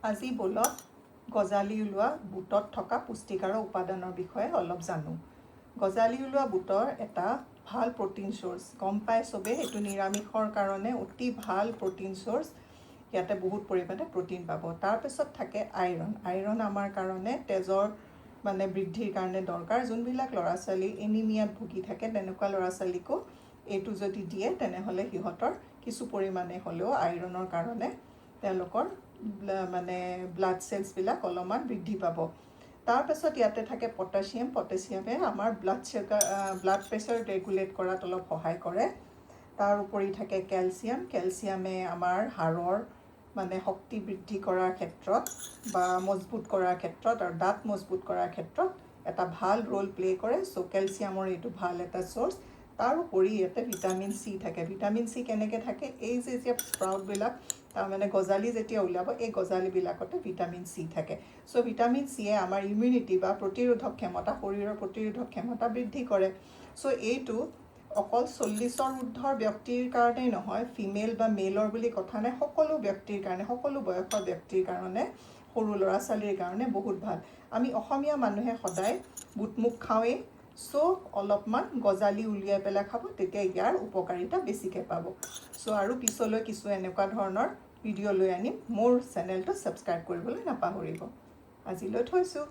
আজি বলক গজালি ওলোৱা বুটত থকা পুষ্টিকাৰৰ উপাদানৰ বিষয়ে অলপ জানো। গজালি ওলোৱা বুটৰ এটা ভাল প্ৰটিন সোৰ্স, গম পাই চবে এইটো নিৰামিষৰ কাৰণে অতি ভাল প্ৰটিন সোৰ্স। ইয়াতে বহুত পৰিমাণে প্ৰটিন পাব। তাৰপিছত থাকে আইৰণ। আইৰণ আমাৰ কাৰণে তেজৰ বৃদ্ধিৰ কাৰণে দৰকাৰ। যোনবিলাক ল'ৰা ছোৱালী এনিমিয়াত ভুগি থাকে তেনেকুৱা ল'ৰা ছোৱালীকো এইটো যদি দিয়ে তেনেহ'লে সিহঁতৰ কিছু পৰিমাণে হ'লেও আইৰণৰ কাৰণে তেওঁলোকৰ ব্লাড চেলছবিলাক অলপমান বৃদ্ধি পাব। তাৰপিছত ইয়াতে থাকে পটাছিয়াম। পটাছিয়ামে আমাৰ ব্লাড প্ৰেছাৰ ৰেগুলেট কৰাত অলপ সহায় কৰে। তাৰ উপৰি থাকে কেলছিয়াম। কেলছিয়ামে আমাৰ হাড়ৰ শক্তি বৃদ্ধি কৰাৰ ক্ষেত্ৰত বা মজবুত কৰাৰ ক্ষেত্ৰত আৰু দাঁত মজবুত কৰাৰ ক্ষেত্ৰত এটা ভাল ৰোল প্লে কৰে। চ' কেলছিয়ামৰ এইটো ভাল এটা সোৰ্স। তাৰ উপৰি ইয়াতে ভিটামিন চি থাকে। ভিটামিন চি কেনেকৈ থাকে? এই যে স্প্ৰাউটবিলাক গজালি যেতিয়া ওলাব, এই গজালিবিলাকতে ভিটামিন চি থাকে। চ' ভিটামিন চিয়ে আমাৰ ইমিউনিটি বা প্ৰতিৰোধক ক্ষমতা, শৰীৰৰ প্ৰতিৰোধক ক্ষমতা বৃদ্ধি কৰে। চ' এইটো অকল 40ৰ ঊৰ্ধ্বৰ ব্যক্তিৰ কাৰণেই নহয়, ফিমেল বা মেলৰ বুলি কথা নাই, সকলো ব্যক্তিৰ কাৰণে, সকলো বয়সৰ ব্যক্তিৰ কাৰণে, সৰু ল'ৰা ছোৱালীৰ কাৰণে বহুত ভাল। আমি অসমীয়া মানুহে সদায় বুটমুগ খাওঁৱেই। চ' অলপমান গজালি উলিয়াই পেলাই খাব, তেতিয়া ইয়াৰ উপকাৰিতা বেছিকৈ পাব। চ' আৰু পিছলৈ কিছু এনেকুৱা ধৰণৰ ভিডিঅ' লৈ আনিম। মোৰ চেনেলটো ছাবস্ক্ৰাইব কৰিবলৈ নাপাহৰিব। আজিলৈ থৈছোঁ।